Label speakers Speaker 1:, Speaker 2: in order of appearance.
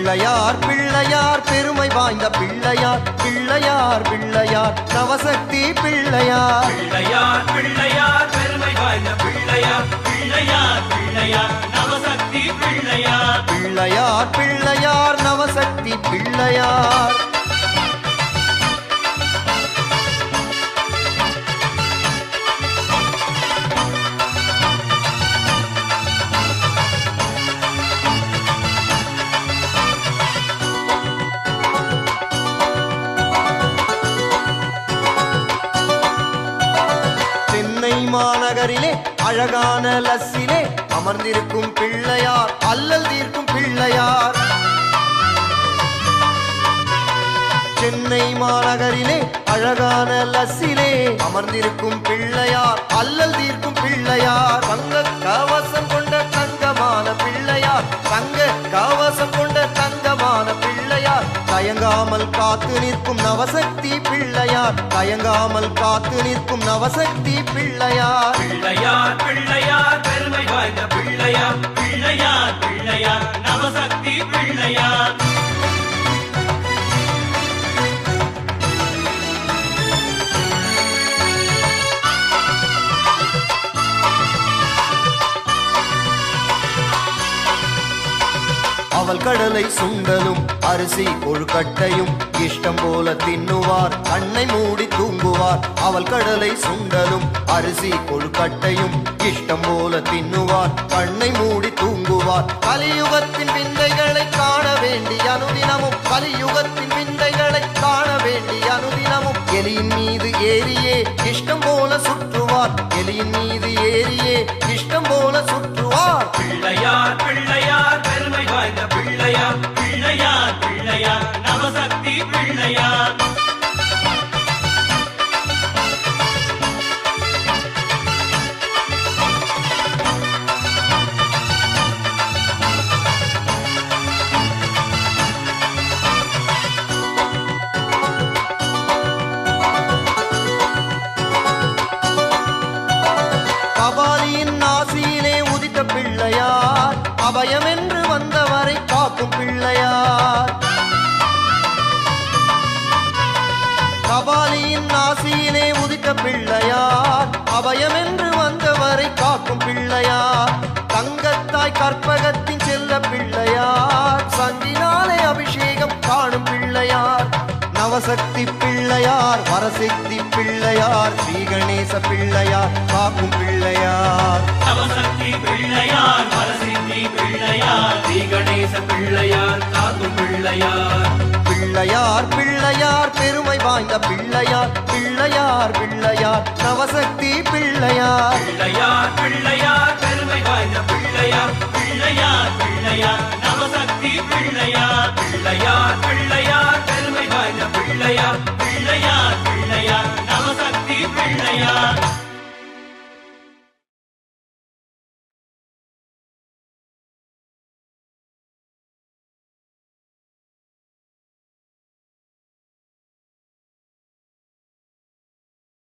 Speaker 1: பிள்ளையார் பிள்ளையார் பெருமை வாய்ந்த பிள்ளையார் பிள்ளையார் பிள்ளையார் நவசக்தி பிள்ளையார்
Speaker 2: பிள்ளையார் பிள்ளையார் பெருமை வாய்ந்த பிள்ளையார் பிள்ளையார் பிள்ளையார் நவசக்தி பிள்ளையார்
Speaker 1: பிள்ளையார் பிள்ளையார் நவசக்தி பிள்ளையார் மாநகரிலே அழகான லஸ்ஸிலே அமர்ந்திருக்கும் பிள்ளையார் அல்லல் தீர்க்கும் பிள்ளையார் சென்னை மாநகரிலே அழகான லஸ்ஸிலே அமர்ந்திருக்கும் பிள்ளையார் அல்லல் தீர்க்கும் பிள்ளையார் தங்க கவசம் கொண்ட தங்கமான பிள்ளையார் தங்க கவசம் கொண்ட தங்கமான பிள்ளையார் தயங்காமல் காத்து நிற்கும் நவசக்தி பிள்ளையார் தயங்காமல் காத்து நிற்கும் நவசக்தி பிள்ளையார்
Speaker 2: பிள்ளையார் பிள்ளையார் பெருமை வாய்ந்த பிள்ளையார் பிள்ளையார் பிள்ளையார் நவசக்தி பிள்ளையார்
Speaker 1: அவள் கடலை சுண்டலும் அரிசி கொழுக்கட்டையும் இஷ்டம் போல தின்னுவார் கண்ணை மூடி தூங்குவார் அவள் கடலை சுண்டலும் அரிசி கொழுக்கட்டையும் இஷ்டம் போல தின்னுவார் கண்ணை மூடி தூங்குவார் கலியுகத்தின் விந்தைகளை காண வேண்டி அனுதினமும் கலியுகத்தின் விந்தைகளை காண வேண்டி அனுதினமும் எலியின் மீது ஏறியே இஷ்டம் போல சுற்றுவார் எலியின் மீது ஏறியே இஷ்டம் போல சுற்றுவார்
Speaker 2: பிள்ளையார் பிள்ளையார் பெருமை வாய்ந்த பிள்ளையார் பிள்ளையார் பிள்ளையார் நவசக்தி பிள்ளையார்
Speaker 1: கபாலியின் நாசியிலே உதித்த பிள்ளையார் அபயம் என்று வந்தவரை காக்கும் பிள்ளையார் கபாலியின் நாசியிலே உதித்த பிள்ளையார் அபயம் என்று வந்தவரை காக்கும் பிள்ளையார் தங்கத்தாய் கற்பகத்தின் செல்ல பிள்ளையார் சங்கினாலே அபிஷேகம் காணும் பிள்ளையார் நவசக்தி பிள்ளையார் வரசக்தி பிள்ளையார் ஸ்ரீ கணேச பிள்ளையார் காக்கும் பிள்ளையார்
Speaker 2: நவசக்தி பிள்ளையார் வரசித்தி பிள்ளையார் ஸ்ரீ கணேச பிள்ளையார் காக்கும் பிள்ளையார்
Speaker 1: பிள்ளையார் பிள்ளையார் பெருமை வாய்ந்த பிள்ளையார் பிள்ளையார் பிள்ளையார் நவசக்தி பிள்ளையார்
Speaker 2: பிள்ளையார் பிள்ளையார் பெருமை வாய்ந்த பிள்ளையார் பிள்ளையார் பிள்ளையார் நவசக்தி பிள்ளையார் பிள்ளையார் பிள்ளையார்